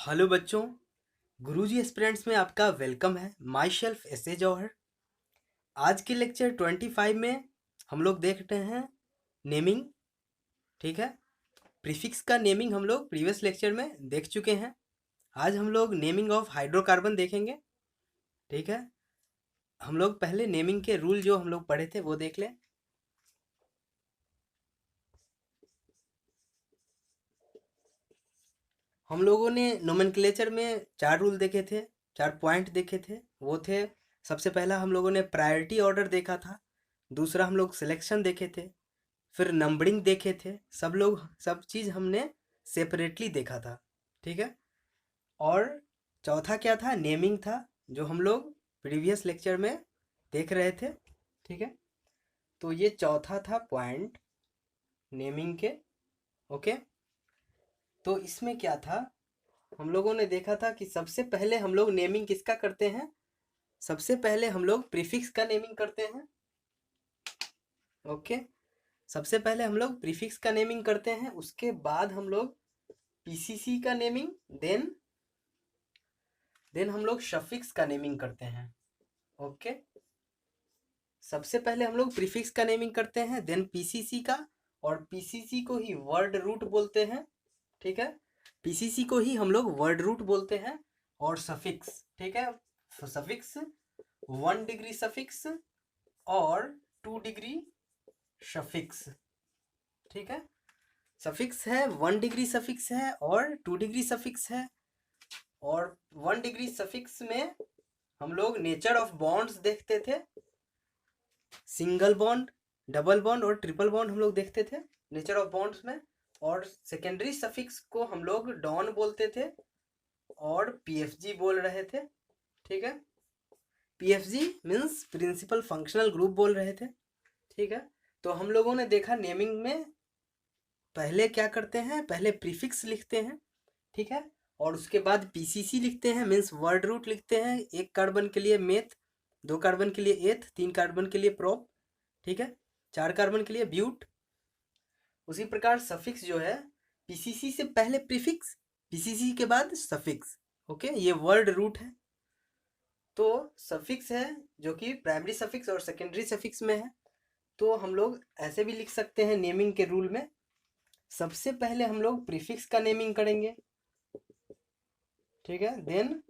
Hello बच्चों, गुरुजी aspirants में आपका वेलकम है। माई शेल्फ एस ए जौहर। आज के लेक्चर 25 में हम लोग देख रहे हैं नेमिंग। ठीक है, प्रीफिक्स का नेमिंग हम लोग प्रीवियस लेक्चर में देख चुके हैं। आज हम लोग नेमिंग ऑफ हाइड्रोकार्बन देखेंगे। ठीक है, हम लोग पहले नेमिंग के रूल जो हम लोग पढ़े थे वो देख लें। हम लोगों ने नोमेनक्लेचर में 4 रूल देखे थे, 4 पॉइंट देखे थे। वो थे, सबसे पहला हम लोगों ने प्रायोरिटी ऑर्डर देखा था, दूसरा हम लोग सिलेक्शन देखे थे, फिर नंबरिंग देखे थे। सब चीज़ हमने सेपरेटली देखा था। ठीक है, और चौथा क्या था? नेमिंग था, जो हम लोग प्रीवियस लेक्चर में देख रहे थे। ठीक है, तो ये चौथा था पॉइंट नेमिंग के। ओके, तो इसमें क्या था? हम लोगों ने देखा था कि सबसे पहले हम लोग नेमिंग किसका करते हैं? सबसे पहले हम लोग प्रीफिक्स का नेमिंग करते हैं। ओके, सबसे पहले हम लोग प्रीफिक्स का नेमिंग करते हैं, उसके बाद हम लोग पीसीसी का नेमिंग, देन हम लोग सफिक्स का नेमिंग करते हैं। ओके, सबसे पहले हम लोग प्रीफिक्स का नेमिंग करते हैं, देन पीसीसी का, और पीसीसी को ही वर्ड रूट बोलते हैं। ठीक है, पीसीसी को ही हम लोग वर्ड रूट बोलते हैं। और सफिक्स, ठीक है, सफिक्स 1 डिग्री सफिक्स और 2 डिग्री सफिक्स। ठीक है, सफिक्स है 1 डिग्री सफिक्स है और 2 डिग्री सफिक्स है। और 1 डिग्री सफिक्स में हम लोग नेचर ऑफ बॉन्ड्स देखते थे, सिंगल बॉन्ड, डबल बॉन्ड और ट्रिपल बॉन्ड हम लोग देखते थे नेचर ऑफ बॉन्ड्स में। और सेकेंडरी सफिक्स को हम लोग डॉन बोलते थे और पीएफजी बोल रहे थे। ठीक है, PFG means principal functional group बोल रहे थे। ठीक है, तो हम लोगों ने देखा नेमिंग में पहले क्या करते हैं, पहले प्रीफिक्स लिखते हैं। ठीक है, और उसके बाद पीसीसी लिखते हैं, मीन्स वर्ड रूट लिखते हैं। 1 कार्बन के लिए मेथ, 2 कार्बन के लिए एथ, 3 कार्बन के लिए प्रोप, ठीक है, 4 कार्बन के लिए ब्यूट। उसी प्रकार सफिक्स जो है, पीसीसी से पहले प्रीफिक्स, पीसीसी के बाद सफिक्स। ओके, ये वर्ड रूट है। तो सफिक्स है जो कि प्राइमरी सफिक्स और सेकेंडरी सफिक्स में है। तो हम लोग ऐसे भी लिख सकते हैं नेमिंग के रूल में, सबसे पहले हम लोग प्रीफिक्स का नेमिंग करेंगे। ठीक है, then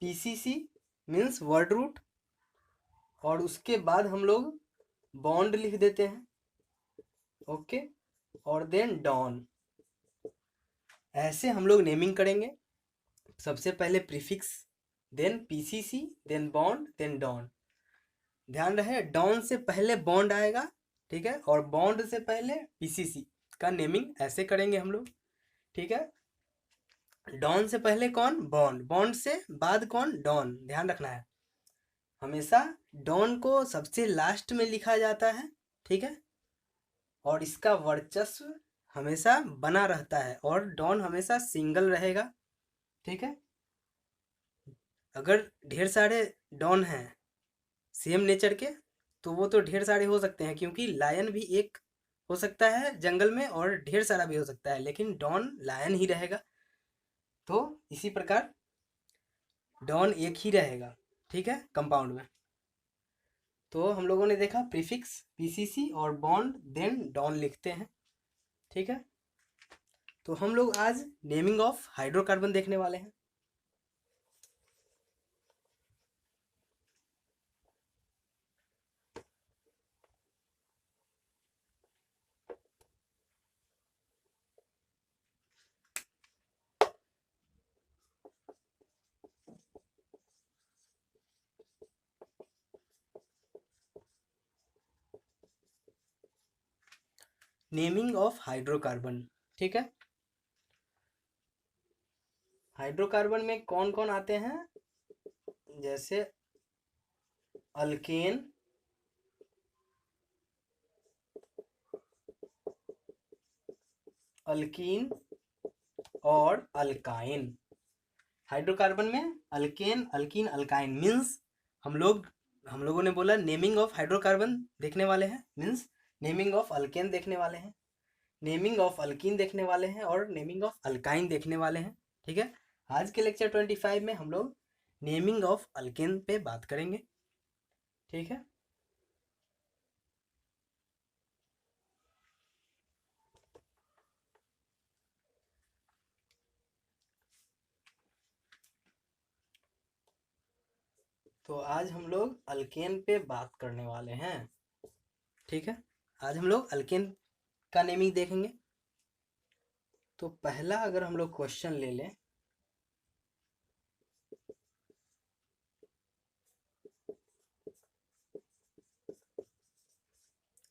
PCC means word root, और उसके बाद हम लोग बॉन्ड लिख देते हैं। ओके, और देन डॉन। ऐसे हम लोग नेमिंग करेंगे, सबसे पहले prefix, then PCC, then bond, then don. ध्यान रहे, डॉन से पहले बॉन्ड आएगा। ठीक है, और बॉन्ड से पहले पीसीसी का नेमिंग ऐसे करेंगे हम लोग। ठीक है, डॉन से पहले कौन? बॉन्ड, बॉन्ड से बाद कौन? डॉन। ध्यान रखना है, हमेशा डॉन को सबसे लास्ट में लिखा जाता है। ठीक है, और इसका वर्चस्व हमेशा बना रहता है, और डॉन हमेशा सिंगल रहेगा। ठीक है, अगर ढेर सारे डॉन हैं सेम नेचर के, तो वो तो ढेर सारे हो सकते हैं, क्योंकि लायन भी एक हो सकता है जंगल में और ढेर सारा भी हो सकता है, लेकिन डॉन लायन ही रहेगा। तो इसी प्रकार डॉन एक ही रहेगा। ठीक है, कंपाउंड में। तो हम लोगों ने देखा प्रीफिक्स, पीसीसी और बॉन्ड, देन डॉन लिखते हैं। ठीक है, तो हम लोग आज नेमिंग ऑफ हाइड्रोकार्बन देखने वाले हैं। Naming of hydrocarbon. ठीक है, हाइड्रोकार्बन में कौन कौन आते हैं? जैसे अल्केन, अल्कीन और अल्काइन। हाइड्रोकार्बन में अल्केन, अल्कीन, अल्काइन मीन्स हम लोगों ने बोला नेमिंग ऑफ हाइड्रोकार्बन देखने वाले हैं, मीन्स नेमिंग ऑफ अल्केन देखने वाले हैं, नेमिंग ऑफ अल्कीन देखने वाले हैं और नेमिंग ऑफ अल्काइन देखने वाले हैं। ठीक है, आज के लेक्चर 25 में हम लोग नेमिंग ऑफ अल्केन पे बात करेंगे। ठीक है, तो आज हम लोग अल्केन पे बात करने वाले हैं। ठीक है, आज हम लोग अल्केन का नेमिंग देखेंगे। तो पहला अगर हम लोग क्वेश्चन ले लें,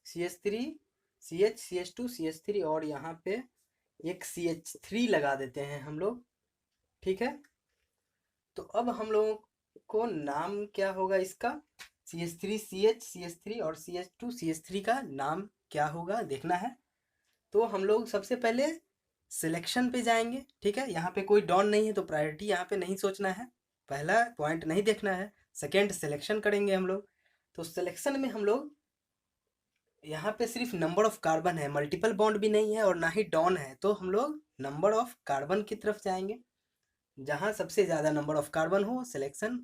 CH3 CH CH2 CH3 और यहाँ पे एक CH3 लगा देते हैं हम लोग। ठीक है, तो अब हम लोगों को नाम क्या होगा इसका, CH3 CH CH3 और CH2 CH3 का नाम क्या होगा देखना है। तो हम लोग सबसे पहले सिलेक्शन पे जाएंगे। ठीक है, यहाँ पे कोई डॉन नहीं है तो प्रायोरिटी यहाँ पे नहीं सोचना है, पहला पॉइंट नहीं देखना है। सेकेंड सिलेक्शन करेंगे हम लोग। तो सिलेक्शन में हम लोग यहाँ पे सिर्फ नंबर ऑफ कार्बन है, मल्टीपल बॉन्ड भी नहीं है और ना ही डॉन है, तो हम लोग नंबर ऑफ कार्बन की तरफ जाएंगे। जहाँ सबसे ज़्यादा नंबर ऑफ कार्बन हो सिलेक्शन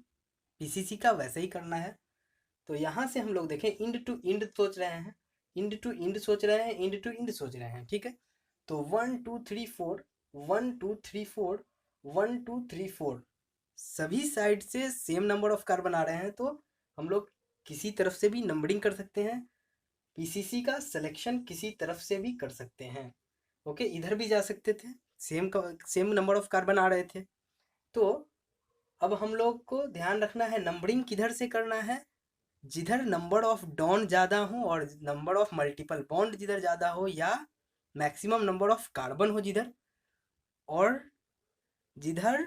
पीसीसी का वैसे ही करना है। तो यहाँ से हम लोग देखें इंड टू इंड सोच रहे हैं, इंड टू इंड सोच रहे हैं, इंड टू इंड सोच रहे हैं। ठीक है, तो 1 2 3 4 1 2 3 4 1 2 3 4 सभी साइड से सेम नंबर ऑफ कार्बन आ रहे हैं, तो हम लोग किसी तरफ से भी नंबरिंग कर सकते हैं। पीसीसी का सिलेक्शन किसी तरफ से भी कर सकते हैं। ओके, इधर भी जा सकते थे, सेम नंबर ऑफ कार्बन आ रहे थे। तो अब हम लोग को ध्यान रखना है नंबरिंग किधर से करना है, जिधर नंबर ऑफ डॉन ज़्यादा हो और नंबर ऑफ मल्टीपल बॉन्ड जिधर ज़्यादा हो, या मैक्सिमम नंबर ऑफ कार्बन हो जिधर, और जिधर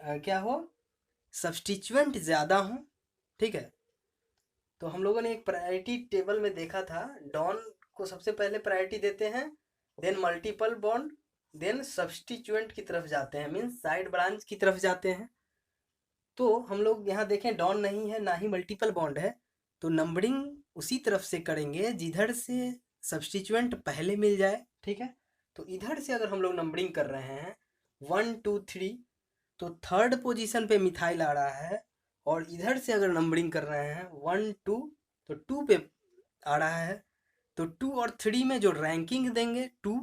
क्या हो सब्स्टिट्यूएंट ज़्यादा हो। ठीक है, तो हम लोगों ने एक प्रायोरिटी टेबल में देखा था, डॉन को सबसे पहले प्रायोरिटी देते हैं, then multiple bond, then substituent की तरफ जाते हैं, मीन्स साइड ब्रांच की तरफ जाते हैं। तो हम लोग यहाँ देखें डॉन नहीं है ना ही मल्टीपल बॉन्ड है, तो नंबरिंग उसी तरफ से करेंगे जिधर से सब्स्टिट्यूएंट पहले मिल जाए। ठीक है, तो इधर से अगर हम लोग नंबरिंग कर रहे हैं 1 2 3, तो थर्ड पोजीशन पे मिथाइल आ रहा है, और इधर से अगर नंबरिंग कर रहे हैं 1 2, तो 2 पे आ रहा है। तो 2 और 3 में जो रैंकिंग देंगे 2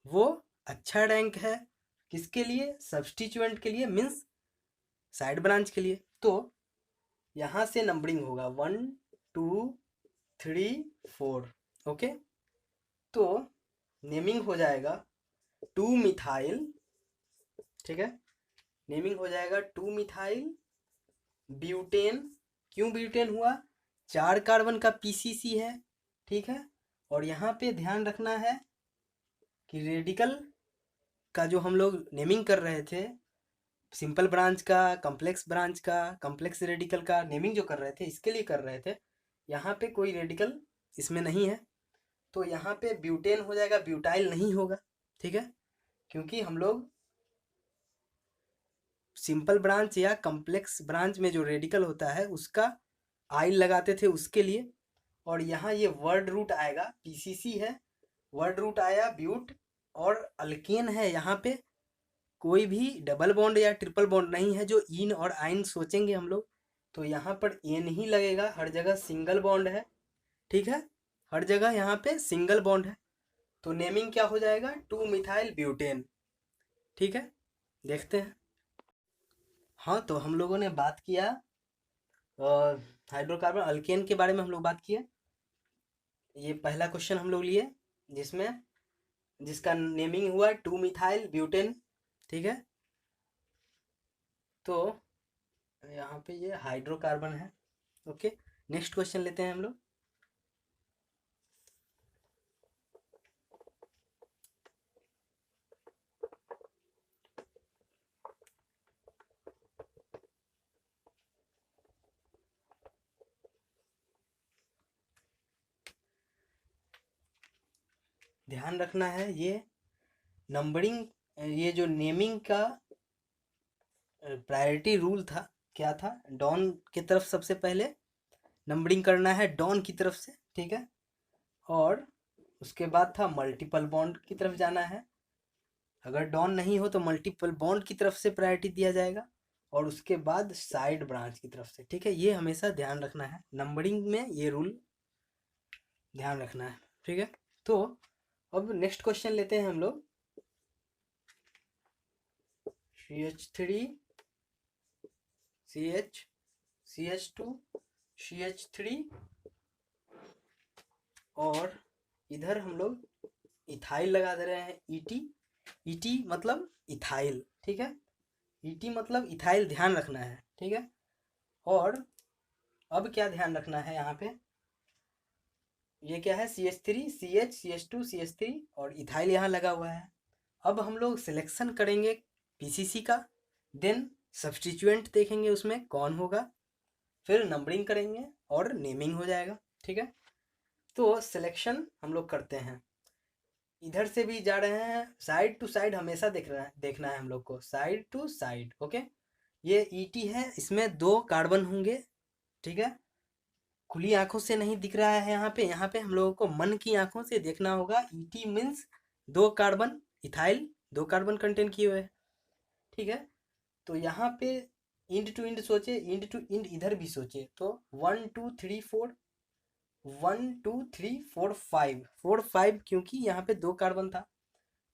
वो अच्छा रैंक है, किसके लिए, सब्स्टिट्यूएंट के लिए, मीन्स साइड ब्रांच के लिए। तो यहाँ से नंबरिंग होगा 1 2 3 4। ओके, तो नेमिंग हो जाएगा 2 मिथाइल। ठीक है, नेमिंग हो जाएगा 2 मिथाइल ब्यूटेन। क्यों ब्यूटेन हुआ, 4 कार्बन का पीसीसी है। ठीक है, और यहाँ पे ध्यान रखना है कि रेडिकल का जो हम लोग नेमिंग कर रहे थे, सिंपल ब्रांच का, कॉम्प्लेक्स ब्रांच का, कॉम्प्लेक्स रेडिकल का नेमिंग जो कर रहे थे, इसके लिए कर रहे थे। यहाँ पे कोई रेडिकल इसमें नहीं है, तो यहाँ पे ब्यूटेन हो जाएगा, ब्यूटाइल नहीं होगा। ठीक है, क्योंकि हम लोग सिंपल ब्रांच या कॉम्प्लेक्स ब्रांच में जो रेडिकल होता है उसका आइल लगाते थे उसके लिए। और यहाँ ये वर्ड रूट आएगा, पीसीसी है, वर्ड रूट आया ब्यूट, और अल्केन है, यहाँ पे कोई भी डबल बॉन्ड या ट्रिपल बॉन्ड नहीं है जो इन और आइन सोचेंगे हम लोग, तो यहाँ पर एन ही लगेगा, हर जगह सिंगल बॉन्ड है। ठीक है, हर जगह यहाँ पे सिंगल बॉन्ड है, तो नेमिंग क्या हो जाएगा 2 मिथाइल ब्यूटेन। ठीक है, देखते हैं। हाँ, तो हम लोगों ने बात किया हाइड्रोकार्बन अल्केन के बारे में हम लोग बात किए। ये पहला क्वेश्चन हम लोग लिए जिसमें जिसका नेमिंग हुआ 2 मिथाइल ब्यूटेन। ठीक है, तो यहाँ पे ये हाइड्रोकार्बन है। ओके, नेक्स्ट क्वेश्चन लेते हैं हम लोग। ध्यान रखना है ये नंबरिंग, ये जो नेमिंग का प्रायोरिटी रूल था, क्या था, डॉन की तरफ सबसे पहले नंबरिंग करना है, डॉन की तरफ से। ठीक है, और उसके बाद था मल्टीपल बॉन्ड की तरफ जाना है, अगर डॉन नहीं हो तो मल्टीपल बॉन्ड की तरफ से प्रायोरिटी दिया जाएगा, और उसके बाद साइड ब्रांच की तरफ से। ठीक है, ये हमेशा ध्यान रखना है, नंबरिंग में ये रूल ध्यान रखना है। ठीक है, तो अब नेक्स्ट क्वेश्चन लेते हैं हम लोग। CH3 CH CH2 CH3, और इधर हम लोग इथाइल लगा दे रहे हैं, ET मतलब इथाइल। ठीक है, ET मतलब इथाइल, ध्यान रखना है। ठीक है, और अब क्या ध्यान रखना है यहाँ पे, ये क्या है, CH3 CH CH2 CH3 और इथाइल यहाँ लगा हुआ है। अब हम लोग सिलेक्शन करेंगे PCC का, देन सब्सटीट्यूएंट देखेंगे उसमें कौन होगा, फिर नंबरिंग करेंगे और नेमिंग हो जाएगा। ठीक है, तो सिलेक्शन हम लोग करते हैं, इधर से भी जा रहे हैं, साइड टू साइड हमेशा देखना है हम लोग को, साइड टू साइड। ओके, ये ET है, इसमें 2 कार्बन होंगे। ठीक है, खुली आंखों से नहीं दिख रहा है यहाँ पे हम लोगों को मन की आंखों से देखना होगा। ET means 2 carbon, ethyl 2 carbon contain किए हुए। ठीक है, तो यहाँ पे इंड टू इंड सोचे, इंड टू इंड इधर भी सोचे, तो 1 2 3 4, 1 2 3 4 5, 4 5 क्योंकि यहाँ पे 2 कार्बन था।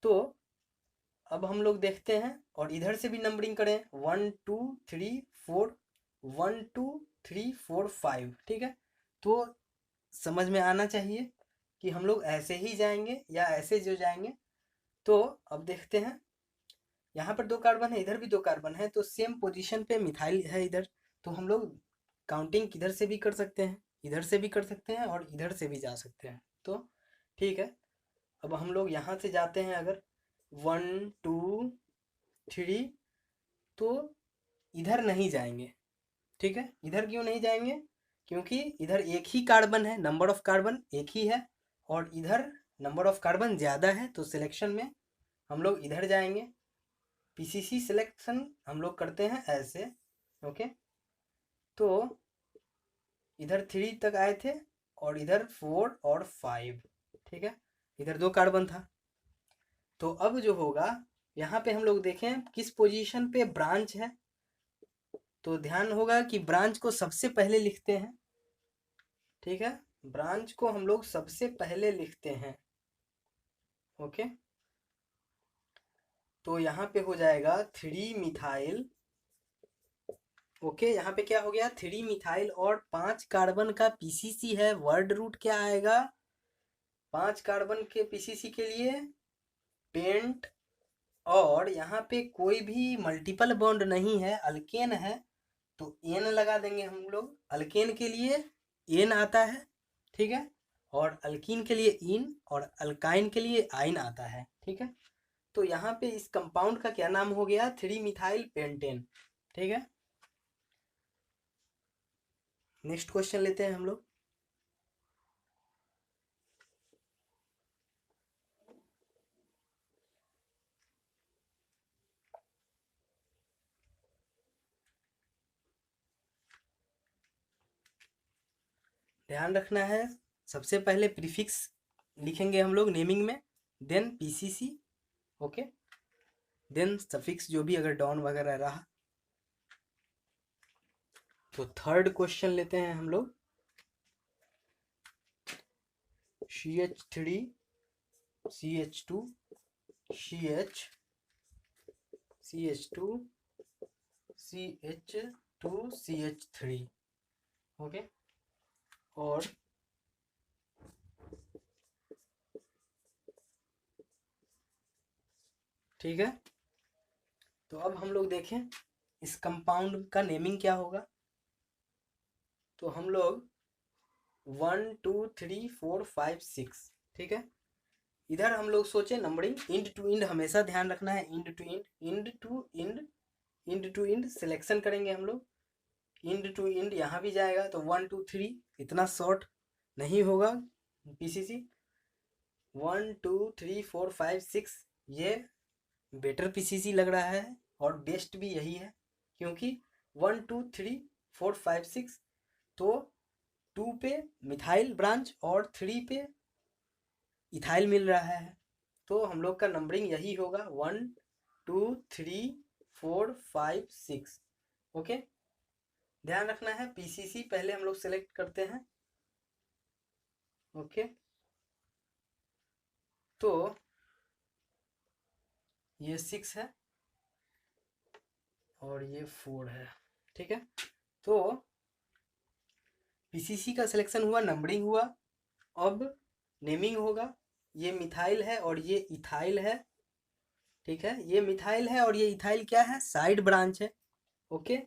तो अब हम लोग देखते हैं, और इधर से भी नंबरिंग करें, 1 2 3 4, 1 2 3 4 5। ठीक है, तो समझ में आना चाहिए कि हम लोग ऐसे ही जाएंगे या ऐसे जो जाएंगे। तो अब देखते हैं, यहाँ पर 2 कार्बन है, इधर भी 2 कार्बन है, तो सेम पोजीशन पे मिथाइल है इधर, तो हम लोग काउंटिंग किधर से भी कर सकते हैं, इधर से भी कर सकते हैं और इधर से भी जा सकते हैं। तो ठीक है, अब हम लोग यहाँ से जाते हैं, अगर 1 2 3, तो इधर नहीं जाएंगे। ठीक है, इधर क्यों नहीं जाएंगे, क्योंकि इधर एक ही कार्बन है, नंबर ऑफ कार्बन एक ही है, और इधर नंबर ऑफ कार्बन ज़्यादा है, तो सिलेक्शन में हम लोग इधर जाएंगे। PCC सिलेक्शन हम लोग करते हैं ऐसे। ओके, तो इधर 3 तक आए थे, और इधर 4 और 5। ठीक है, इधर 2 कार्बन था, तो अब जो होगा, यहाँ पे हम लोग देखें किस पोजीशन पे ब्रांच है, तो ध्यान होगा कि ब्रांच को सबसे पहले लिखते हैं। ठीक है, ब्रांच को हम लोग सबसे पहले लिखते हैं। ओके, तो यहाँ पे हो जाएगा 3 मिथाइल। ओके, यहाँ पे क्या हो गया, 3 मिथाइल और 5 कार्बन का PCC है, वर्ड रूट क्या आएगा, 5 कार्बन के PCC के लिए पेंट, और यहाँ पे कोई भी मल्टीपल बॉन्ड नहीं है, अल्केन है, तो एन लगा देंगे हम लोग, अल्केन के लिए एन आता है। ठीक है, और अल्कीन के लिए इन, और अल्काइन के लिए आइन आता है। ठीक है, तो यहाँ पे इस कंपाउंड का क्या नाम हो गया, 3 मिथाइल पेंटेन। ठीक है, नेक्स्ट क्वेश्चन लेते हैं हम लोग। ध्यान रखना है, सबसे पहले प्रीफिक्स लिखेंगे हम लोग नेमिंग में, then PCC। Okay, then suffix जो भी अगर डॉन वगैरह रहा। तो थर्ड क्वेश्चन लेते हैं हम लोग, CH3 CH2 CH CH2 CH2 CH3। Okay, और ठीक है, तो अब हम लोग देखें इस कंपाउंड का नेमिंग क्या होगा, तो हम लोग 1 2 3 4 5 6। ठीक है, इधर हम लोग सोचे नंबरिंग, इंड टू इंड हमेशा ध्यान रखना है, end to end, end to end, end to end selection करेंगे हम लोग, इंड टू इंड यहाँ भी जाएगा, तो 1 2 3 इतना शॉर्ट नहीं होगा PCC, 1 2 3 4 5 6, ये बेटर PCC लग रहा है, और बेस्ट भी यही है, क्योंकि 1 2 3 4 5 6, तो 2 पे मिथाइल ब्रांच और 3 पे इथाइल मिल रहा है। तो हम लोग का नंबरिंग यही होगा 1 2 3 4 5 6। ओके, ध्यान रखना है पीसीसी पहले हम लोग सेलेक्ट करते हैं। ओके, तो ये 6 है और ये 4 है। ठीक है, तो पीसीसी का सिलेक्शन हुआ, नंबरिंग हुआ, अब नेमिंग होगा। ये मिथाइल है और ये इथाइल है। ठीक है, ये मिथाइल है और ये इथाइल क्या है, साइड ब्रांच है। ओके,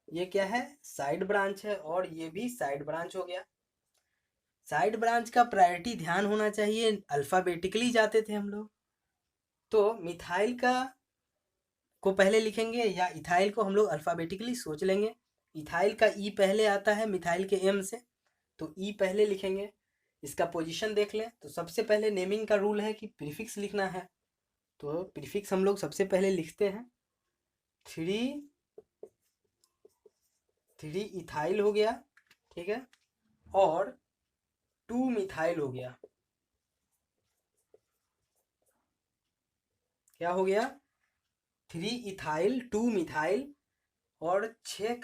ये क्या है, साइड ब्रांच है और ये भी साइड ब्रांच हो गया। साइड ब्रांच का प्रायोरिटी ध्यान होना चाहिए, अल्फाबेटिकली जाते थे हम लोग। तो मिथाइल का को पहले लिखेंगे या इथाइल को हम लोग अल्फाबेटिकली सोच लेंगे। इथाइल का ई पहले आता है मिथाइल के एम से, तो ई पहले लिखेंगे। इसका पोजीशन देख लें तो सबसे पहले नेमिंग का रूल है कि प्रीफिक्स लिखना है। तो प्रीफिक्स हम लोग सबसे पहले लिखते हैं। 3 इथाइल हो गया। ठीक है, और 2 मिथाइल हो गया। क्या हो गया, 3 इथाइल 2 मिथाइल और 6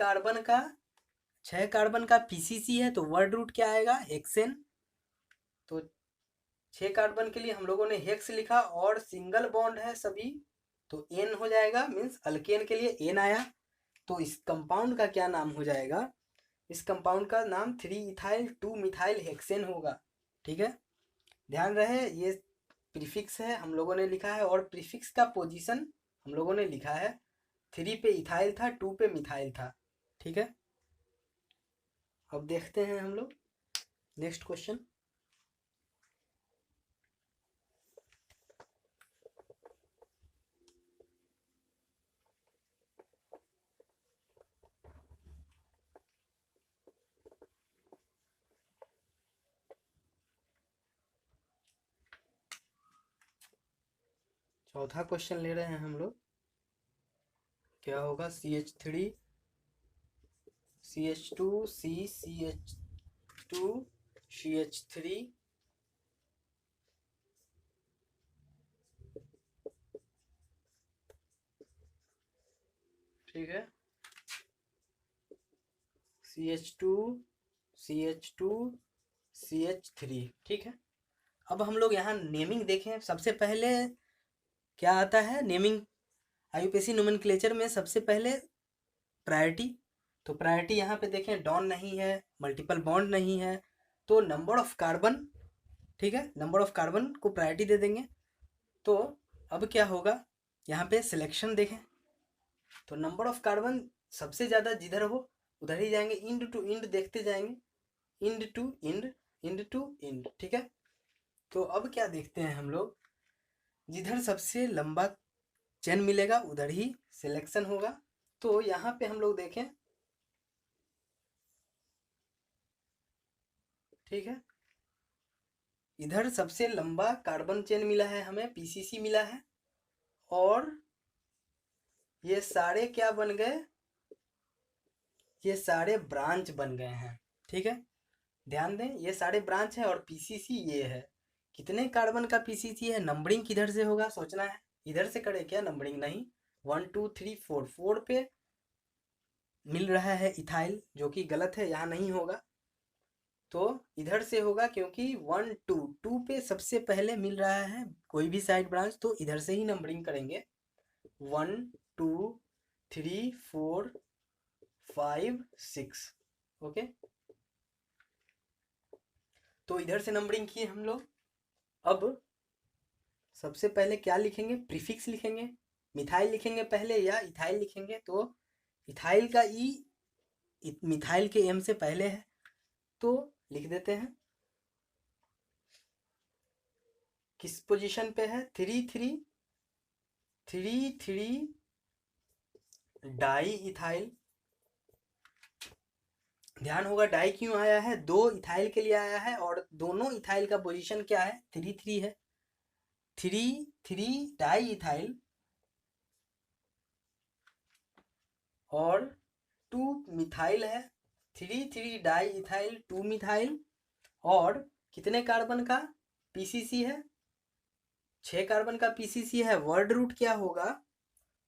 कार्बन का पीसीसी है, तो वर्ड रूट क्या आएगा, हेक्सेन। तो 6 कार्बन के लिए हम लोगों ने हेक्स लिखा और सिंगल बॉन्ड है सभी, तो एन हो जाएगा, मीन्स अल्केन के लिए एन आया। तो इस कंपाउंड का क्या नाम हो जाएगा, इस कंपाउंड का नाम 3 इथाइल 2 मिथाइल हेक्सेन होगा। ठीक है, ध्यान रहे ये प्रीफिक्स है हम लोगों ने लिखा है और प्रीफिक्स का पोजीशन हम लोगों ने लिखा है। 3 पे इथाइल था, 2 पे मिथाइल था। ठीक है, अब देखते हैं हम लोग नेक्स्ट क्वेश्चन। चौथा क्वेश्चन ले रहे हैं हम लोग। क्या होगा, CH3 CH2 CH2 CH3 ठीक है, CH2 CH2 CH3। ठीक है, अब हम लोग यहाँ नेमिंग देखें। सबसे पहले क्या आता है, नेमिंग आईयूपीएसी नोमेनक्लेचर में सबसे पहले प्रायोरिटी। तो प्रायोरिटी यहाँ पे देखें, डॉन नहीं है, मल्टीपल बॉन्ड नहीं है, तो नंबर ऑफ कार्बन। ठीक है, नंबर ऑफ कार्बन को प्रायोरिटी दे देंगे। तो अब क्या होगा, यहाँ पे सिलेक्शन देखें तो नंबर ऑफ कार्बन सबसे ज़्यादा जिधर हो उधर ही जाएंगे, इंड टू इंड देखते जाएंगे, end to end, end to end. ठीक है, तो अब क्या देखते हैं हम लोग, जिधर सबसे लंबा चेन मिलेगा उधर ही सिलेक्शन होगा। तो यहाँ पे हम लोग देखें, ठीक है, इधर सबसे लंबा कार्बन चेन मिला है हमें, पीसीसी मिला है, और ये सारे क्या बन गए, ये सारे ब्रांच बन गए हैं। ठीक है, ध्यान दें ये सारे ब्रांच है और पीसीसी ये है। कितने कार्बन का पीसीसी है, नंबरिंग किधर से होगा सोचना है, इधर से करे क्या, नंबरिंग नहीं, 1 2 3 4 4 पे मिल रहा है इथाइल, जो कि गलत है, यहाँ नहीं होगा। तो इधर से होगा क्योंकि 1 2 2 पे सबसे पहले मिल रहा है कोई भी साइड ब्रांच, तो इधर से ही नंबरिंग करेंगे। 1 2 3 4 5 6। ओके, तो इधर से नंबरिंग किए हम लोग। अब सबसे पहले क्या लिखेंगे, प्रीफिक्स लिखेंगे। मिथाइल लिखेंगे पहले या इथाइल लिखेंगे, तो इथाइल का ई मिथाइल के एम से पहले है, तो लिख देते हैं। किस पोजीशन पे है, 3 3 3 3 डाई इथाइल। ध्यान होगा डाई क्यों आया है, 2 इथाइल के लिए आया है और दोनों इथाइल का पोजीशन क्या है, 3 3 है। 3 3 डाई इथाइल और 2 मिथाइल है। 3 3 डाई इथाइल 2 मिथाइल और कितने कार्बन का, पीसीसी है, 6 कार्बन का पीसीसी है, वर्ड रूट क्या होगा,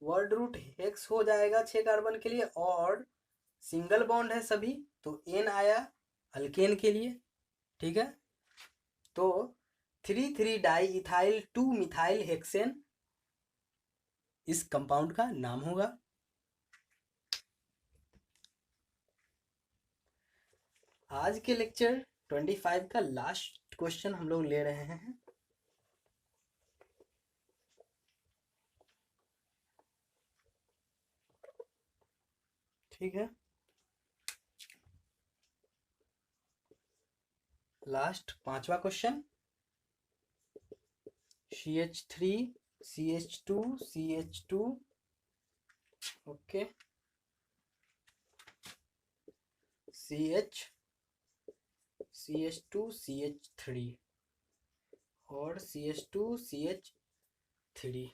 वर्ड रूट हेक्स हो जाएगा 6 कार्बन के लिए, और सिंगल बॉन्ड है सभी, तो एन आया अल्केन के लिए। ठीक है, तो 3,3 डाई इथाइल 2 मिथाइल हेक्सेन इस कंपाउंड का नाम होगा। आज के लेक्चर 25 का लास्ट क्वेश्चन हम लोग ले रहे हैं। ठीक है, लास्ट 5वां question, CH3 CH2 CH2, okay, CH CH2 CH3 और CH2 CH3।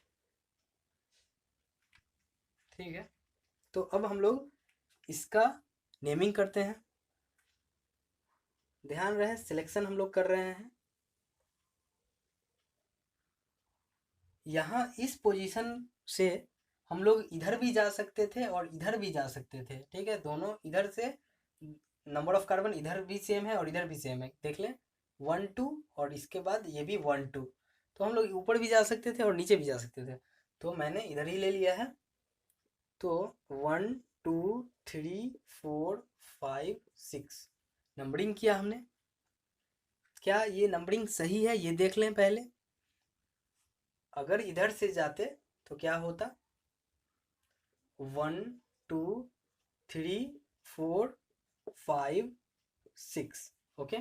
ठीक है, तो अब हम लोग इसका नेमिंग करते हैं। ध्यान रहे सिलेक्शन हम लोग कर रहे हैं। यहाँ इस पोजीशन से हम लोग इधर भी जा सकते थे और इधर भी जा सकते थे। ठीक है, दोनों इधर से नंबर ऑफ कार्बन इधर भी सेम है और इधर भी सेम है, देख लें 1 2 और इसके बाद ये भी 1 2, तो हम लोग ऊपर भी जा सकते थे और नीचे भी जा सकते थे, तो मैंने इधर ही ले लिया है। तो 1 2 3 4 5 6 नंबरिंग किया हमने। क्या ये नंबरिंग सही है ये देख लें पहले। अगर इधर से जाते तो क्या होता, 1 2 3 4 5 6, ओके।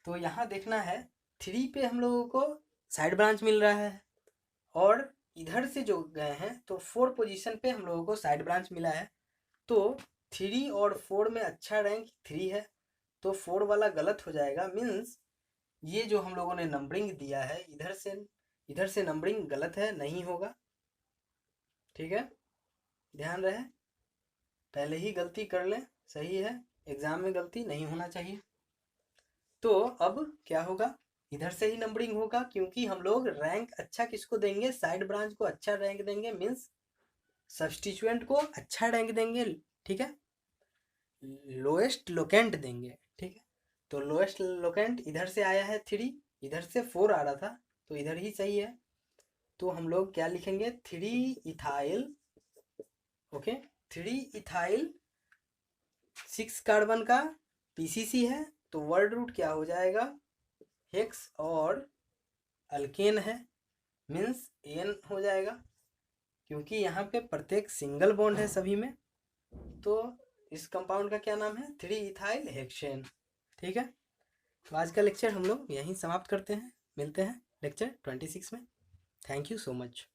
तो यहाँ देखना है 3 पे हम लोगों को साइड ब्रांच मिल रहा है, और इधर से जो गए हैं तो 4 पोजीशन पे हम लोगों को साइड ब्रांच मिला है। तो 3 और 4 में अच्छा रैंक 3 है, तो 4 वाला गलत हो जाएगा। मीन्स ये जो हम लोगों ने नंबरिंग दिया है इधर से नंबरिंग गलत है, नहीं होगा। ठीक है, ध्यान रहे, पहले ही गलती कर लें, सही है, एग्जाम में गलती नहीं होना चाहिए। तो अब क्या होगा, इधर से ही नंबरिंग होगा, क्योंकि हम लोग रैंक अच्छा किसको देंगे, साइड ब्रांच को अच्छा रैंक देंगे, मीन्स सब्सटीट्यूएंट को अच्छा रैंक देंगे। ठीक है, लोएस्ट लोकेंट देंगे। ठीक है, तो लोएस्ट लोकेंट इधर से आया है 3, इधर से 4 आ रहा था, तो इधर ही सही है। तो हम लोग क्या लिखेंगे, 3 इथाइल, ओके, 3 इथाइल 6 कार्बन का पीसीसी है, तो वर्ड रूट क्या हो जाएगा, हेक्स, और अल्केन है, मीन्स एन हो जाएगा, क्योंकि यहाँ पे प्रत्येक सिंगल बॉन्ड है सभी में। तो इस कंपाउंड का क्या नाम है, 3 इथाइल हेक्सेन। ठीक है, तो आज का लेक्चर हम लोग यहीं समाप्त करते हैं, मिलते हैं लेक्चर 26 में। Thank you so much.